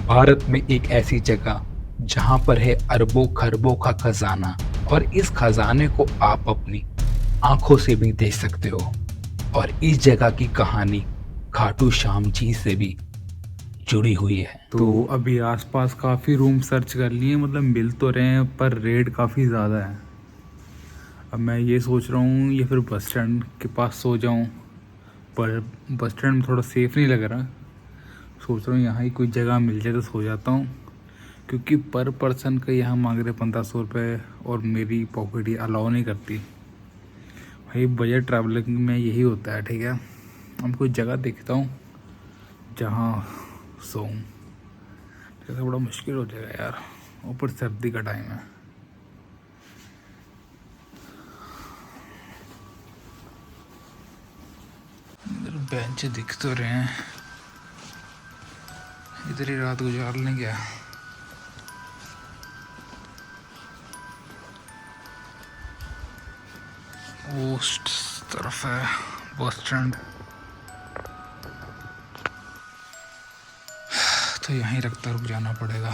भारत में एक ऐसी जगह जहां पर है अरबों खरबों का खजाना, और इस खजाने को आप अपनी आंखों से भी देख सकते हो। और इस जगह की कहानी खाटू श्याम जी से भी जुड़ी हुई है। तो अभी आसपास काफ़ी रूम सर्च कर लिए, मतलब मिल तो रहे हैं पर रेट काफ़ी ज़्यादा है। अब मैं ये सोच रहा हूँ ये फिर बस स्टैंड के पास सो जाऊँ, पर बस स्टैंड में थोड़ा सेफ नहीं लग रहा। सोच रहा हूँ यहाँ ही कोई जगह मिल जाए तो सो जाता हूँ, क्योंकि पर पर्सन का यहाँ मांग रहे 1500 रुपये और मेरी पॉकेट ही अलाउ नहीं करती। भाई बजट ट्रैवलिंग में यही होता है, ठीक है। हम कोई जगह देखता हूँ जहाँ सोऊं, जैसे बड़ा मुश्किल हो जाएगा यार, ऊपर सर्दी का टाइम है। इधर बेंच दिख तो रहे हैं, इधर ही रात गुजार लें क्या। उस तरफ है बस स्टैंड, तो यहीं रखता रुक जाना पड़ेगा।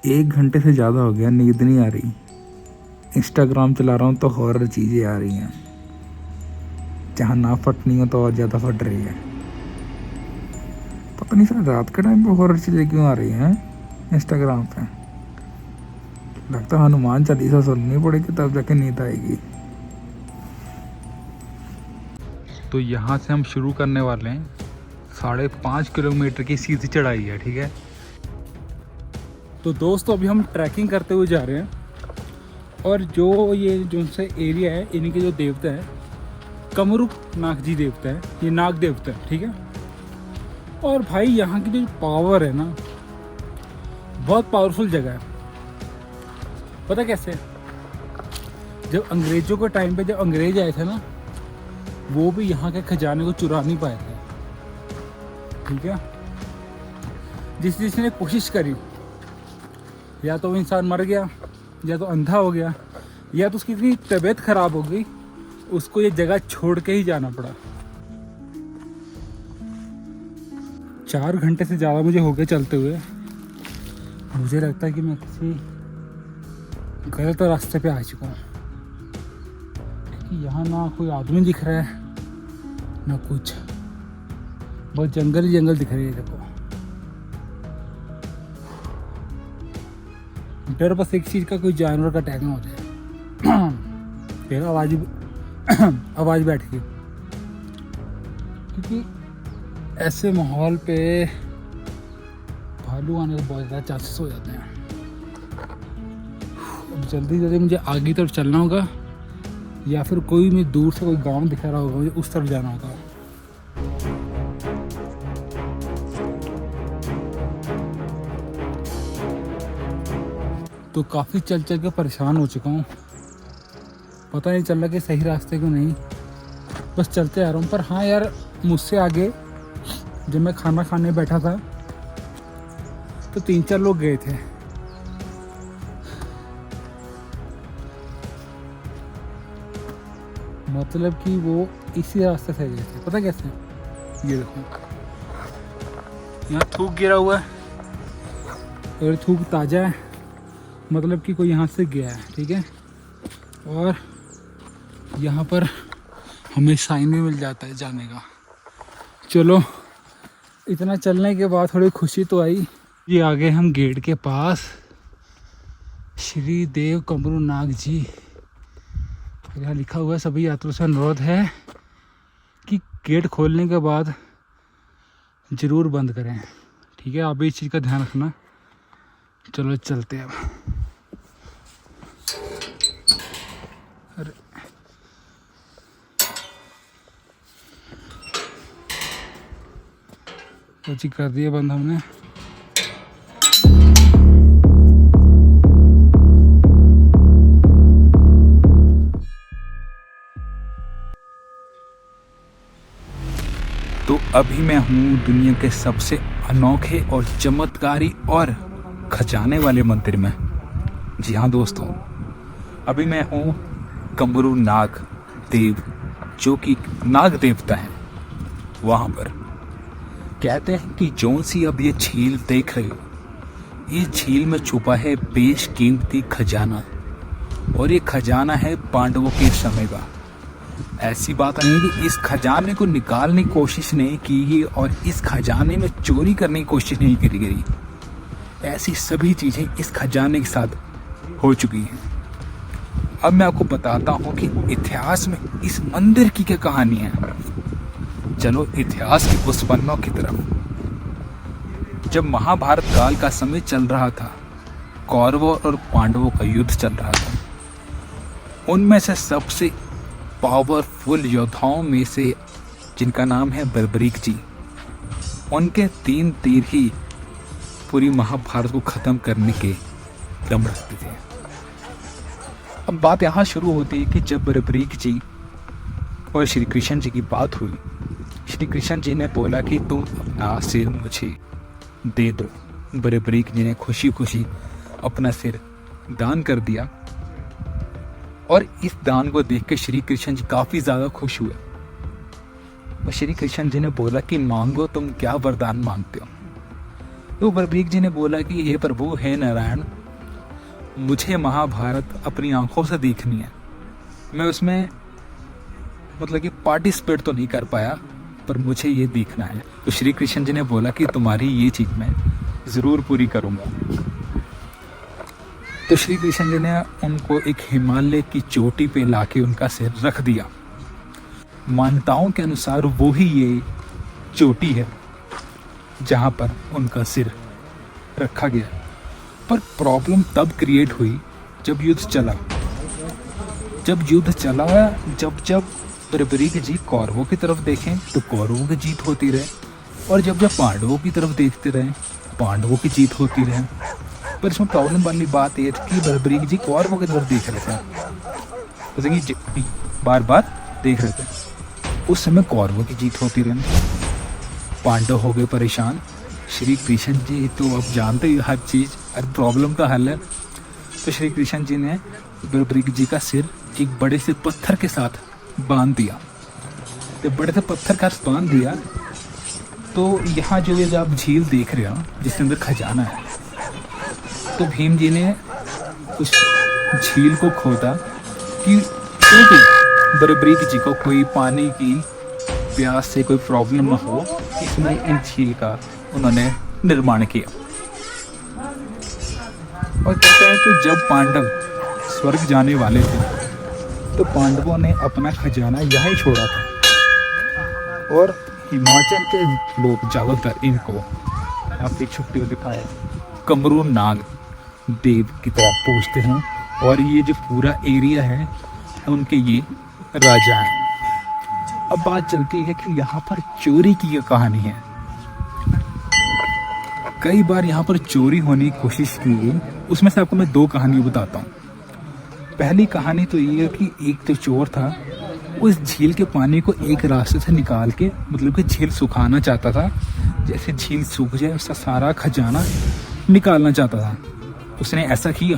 एक घंटे से ज़्यादा हो गया, नींद नहीं आ रही। इंस्टाग्राम चला रहा हूँ तो हॉरर चीज़ें आ रही हैं, जहाँ ना फटनी हो तो और ज़्यादा फट रही है। पता नहीं सर रात के टाइम पे हॉरर चीज़ें क्यों आ रही हैं इंस्टाग्राम पे। लगता है हनुमान चालीसा सुननी पड़ेगी तब जाके नींद आएगी। तो यहाँ से हम शुरू करने वाले हैं। 5.5 किलोमीटर की सीधी चढ़ाई है, ठीक है। तो दोस्तों अभी हम ट्रैकिंग करते हुए जा रहे हैं, और जो ये जो से एरिया है इनके जो देवता है कमरुक नाग जी देवता है, ये नाग देवता है, ठीक है। और भाई यहाँ की जो पावर है ना, बहुत पावरफुल जगह है। पता कैसे, जब अंग्रेजों के टाइम पे जब अंग्रेज आए थे ना, वो भी यहाँ के खजाने को चुरा नहीं पाए थे, ठीक है। जिसने कोशिश करी, या तो वो इंसान मर गया, या तो अंधा हो गया, या तो उसकी इतनी तबीयत खराब हो गई उसको ये जगह छोड़ के ही जाना पड़ा। 4 घंटे से ज़्यादा मुझे हो गए चलते हुए। मुझे लगता है कि मैं किसी गलत रास्ते पे आ चुका हूँ, क्योंकि यहाँ ना कोई आदमी दिख रहा है ना कुछ, बहुत जंगल ही जंगल दिख रही है। देखो डर बस एक चीज़ का, कोई जानवर का अटैक ना हो जाए। फिर आवाज़ बैठ गई, क्योंकि ऐसे माहौल पे भालू आने के बहुत ज़्यादा चांसेस हो जाते हैं। अब जल्दी जल्दी मुझे आगे तरफ चलना होगा, या फिर कोई मैं दूर से कोई गांव दिख रहा होगा, मुझे उस तरफ जाना होगा। तो काफ़ी चल चल के परेशान हो चुका हूँ, पता नहीं चल रहा कि सही रास्ते को नहीं, बस चलते आ रहा हूँ। पर हाँ यार, मुझसे आगे जब मैं खाना खाने बैठा था तो 3-4 लोग गए थे। मतलब कि वो इसी रास्ते से गए थे। पता कैसे, ये देखो यहाँ थूक गिरा हुआ है, और थूक ताज़ा है, मतलब कि कोई यहाँ से गया है, ठीक है। और यहाँ पर हमें साइन भी मिल जाता है जाने का। चलो, इतना चलने के बाद थोड़ी खुशी तो आई। ये आ गए हम गेट के पास, श्री देव कमरू नाग जी। यहाँ लिखा हुआ है सभी यात्रियों से अनुरोध है कि गेट खोलने के बाद ज़रूर बंद करें, ठीक है। आप भी इस चीज़ का ध्यान रखना। चलो चलते हैं अब। अरे कुछ कर दिया बंद हमने। तो अभी मैं हूँ दुनिया के सबसे अनोखे और चमत्कारी और खजाने वाले मंदिर में। जी हाँ दोस्तों, अभी मैं हूँ कमरू नाग देव, जो कि नाग देवता है। वहाँ पर कहते हैं कि जौन सी अब ये झील देख रहे हो, ये झील में छुपा है बेशकीमती खजाना, और ये खजाना है पांडवों के समय का। ऐसी बात नहीं कि इस खजाने को निकालने की कोशिश नहीं की और इस खजाने में चोरी करने की कोशिश नहीं करी गई। ऐसी सभी चीज़ें इस खजाने के साथ हो चुकी हैं। अब मैं आपको बताता हूँ कि इतिहास में इस मंदिर की क्या कहानी है। चलो इतिहास के उस पन्नों की तरफ। जब महाभारत काल का समय चल रहा था, कौरवों और पांडवों का युद्ध चल रहा था। उनमें से सबसे पावरफुल योद्धाओं में से जिनका नाम है बर्बरीक जी, उनके 3 तीर ही पूरी महाभारत को ख़त्म करने के दम रखते थे। अब बात यहाँ शुरू होती है कि जब बर्बरीक जी और श्री कृष्ण जी की बात हुई, श्री कृष्ण जी ने बोला कि तुम अपना सिर मुझे दे दो। बर्बरीक जी ने खुशी खुशी अपना सिर दान कर दिया, और इस दान को देख के श्री कृष्ण जी काफ़ी ज़्यादा खुश हुए। और श्री कृष्ण जी ने बोला कि मांगो, तुम क्या वरदान मांगते हो। तो बर्बरीक जी ने बोला कि हे प्रभु, हे नारायण, मुझे महाभारत अपनी आंखों से देखनी है। मैं उसमें मतलब कि पार्टिसिपेट तो नहीं कर पाया, पर मुझे ये देखना है। तो श्री कृष्ण जी ने बोला कि तुम्हारी ये चीज़ मैं ज़रूर पूरी करूँगा। तो श्री कृष्ण जी ने उनको एक हिमालय की चोटी पे लाके उनका सिर रख दिया। मान्यताओं के अनुसार वो ही ये चोटी है जहाँ पर उनका सिर रखा गया। पर प्रॉब्लम तब क्रिएट हुई जब युद्ध चला। जब बर्बरीक जी कौरवों की तरफ देखें तो कौरवों की जीत होती रहे, और जब पांडवों की तरफ देखते रहे, पांडवों की जीत होती रहे। पर इसमें प्रॉब्लम वाली बात ये थी कि बर्बरीक जी कौरवों की तरफ देख रहे थे, जैसे कि बार बार देख रहे थे। उस समय कौरवों की जीत होती रही, पांडव हो गए परेशान। श्री कृष्ण जी तो अब जानते ही हर चीज़, हर प्रॉब्लम का हल है। तो श्री कृष्ण जी ने बर्बरीक जी का सिर एक बड़े से पत्थर के साथ बांध दिया। तो बड़े से पत्थर का बांध दिया, तो यहाँ जो ये आप झील देख रहे हो जिसके अंदर खजाना है, तो भीम जी ने उस झील को खोदा कि बर्बरीक जी को कोई पानी की प्यास से कोई प्रॉब्लम न हो, इसमें इन झील का उन्होंने निर्माण किया। और कहते हैं कि जब पांडव स्वर्ग जाने वाले थे, तो पांडवों ने अपना खजाना यहाँ छोड़ा था, और हिमाचल के लोग ज़्यादातर इनको अपनी छुट्टी दिखाए कमरू नाग देव की तरह पूछते हैं, और ये जो पूरा एरिया है उनके ये राजा हैं। अब बात चलती है कि यहाँ पर चोरी की ये कहानी है। कई बार यहाँ पर चोरी होने की कोशिश की है, उसमें से आपको मैं 2 कहानी बताता हूँ। पहली कहानी तो ये है कि एक तो चोर था, उस झील के पानी को एक रास्ते से निकाल के, मतलब कि झील सुखाना चाहता था। जैसे झील सूख जाए उसका सारा खजाना निकालना चाहता था। उसने ऐसा किया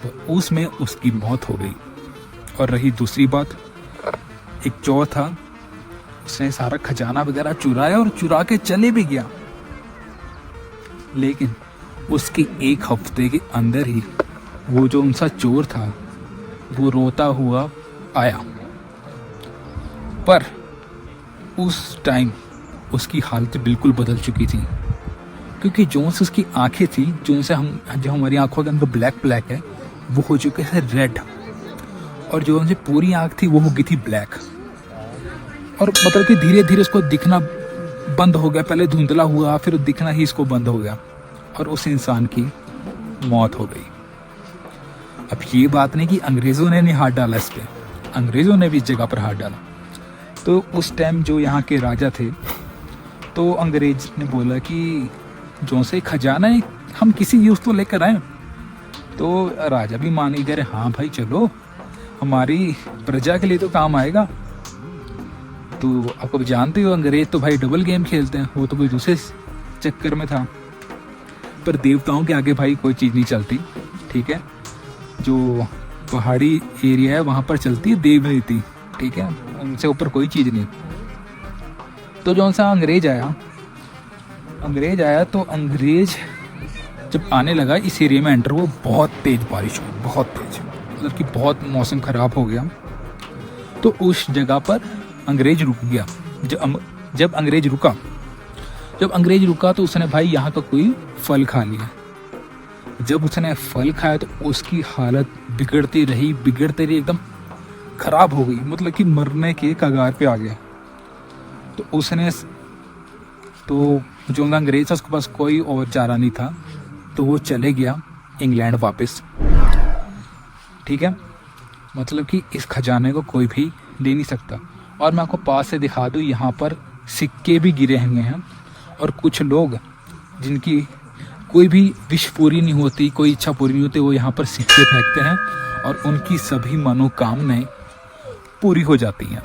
तो उसमें उसकी मौत हो गई। और रही दूसरी बात, एक चोर था, उसने सारा खजाना वगैरह चुराया और चुरा के चले भी गया, लेकिन उसके 1 हफ्ते के अंदर ही वो जो उनसा चोर था वो रोता हुआ आया। पर उस टाइम उसकी हालत बिल्कुल बदल चुकी थी, क्योंकि जो से उसकी आंखें थी, जो हमारी आंखों के अंदर ब्लैक है, वो हो चुके थे रेड, और जो उनसे पूरी आंख थी वो हो गई थी ब्लैक। और मतलब कि धीरे धीरे उसको दिखना बंद हो गया। पहले धुंधला हुआ, फिर दिखना ही इसको बंद हो गया, और उस इंसान की मौत हो गई। अब ये बात नहीं कि अंग्रेज़ों ने नहीं हाथ डाला इस पर, अंग्रेज़ों ने भी इस जगह पर हाथ डाला। तो उस टाइम जो यहाँ के राजा थे, तो अंग्रेज ने बोला कि जो से खजाना है हम किसी यूज़ तो लेकर आए। तो राजा भी मान गए, हाँ भाई चलो, हमारी प्रजा के लिए तो काम आएगा। तो आपको जानते हो अंग्रेज तो भाई डबल गेम खेलते हैं, वो तो कोई दूसरे चक्कर में था। पर देवताओं के आगे भाई कोई चीज़ नहीं चलती, ठीक है। जो पहाड़ी एरिया है वहाँ पर चलती है देवनीति, ठीक है, उनसे ऊपर कोई चीज़ नहीं। तो जो सा अंग्रेज आया तो अंग्रेज जब आने लगा इस एरिया में एंटर हुआ, बहुत तेज़ बारिश हुई, बहुत तेज़, मतलब कि बहुत मौसम ख़राब हो गया। तो उस जगह पर अंग्रेज रुक गया। जब अंग्रेज रुका तो उसने भाई यहाँ का कोई फल खा लिया। जब उसने फल खाया तो उसकी हालत बिगड़ती रही एकदम ख़राब हो गई, मतलब कि मरने के कगार पे आ गया। तो जो अंग्रेज था उसके पास कोई और चारा नहीं था, तो वो चले गया इंग्लैंड वापस, ठीक है। मतलब कि इस खजाने को कोई भी ले नहीं सकता। और मैं आपको पास से दिखा दूँ, यहाँ पर सिक्के भी गिरे हुए हैं और कुछ लोग जिनकी कोई भी विश पूरी नहीं होती, कोई इच्छा पूरी नहीं होती, वो यहाँ पर सिक्के फेंकते हैं और उनकी सभी मनोकामनाएं पूरी हो जाती हैं।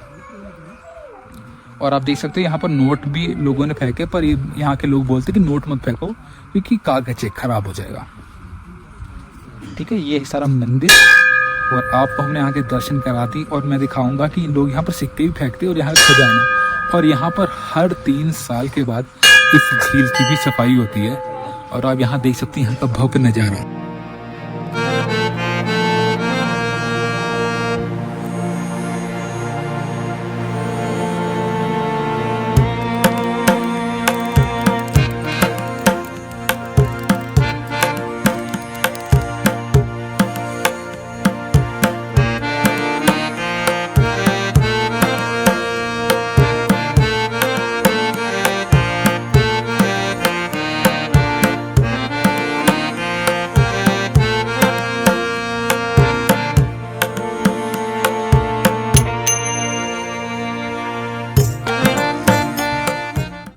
और आप देख सकते हैं यहाँ पर नोट भी लोगों ने फेंके, पर यहाँ के लोग बोलते हैं कि नोट मत फेंको क्योंकि कागज खराब हो जाएगा, ठीक है। ये सारा मंदिर और आपको हमने यहाँ के दर्शन करा दी और मैं दिखाऊंगा कि लोग यहाँ पर सिक्के भी फेंकते हैं और यहाँ खजाना, और यहाँ पर हर 3 साल के बाद इस झील की भी सफाई होती है। और आप यहाँ देख सकते हैं यहाँ का भव्य नज़ारा।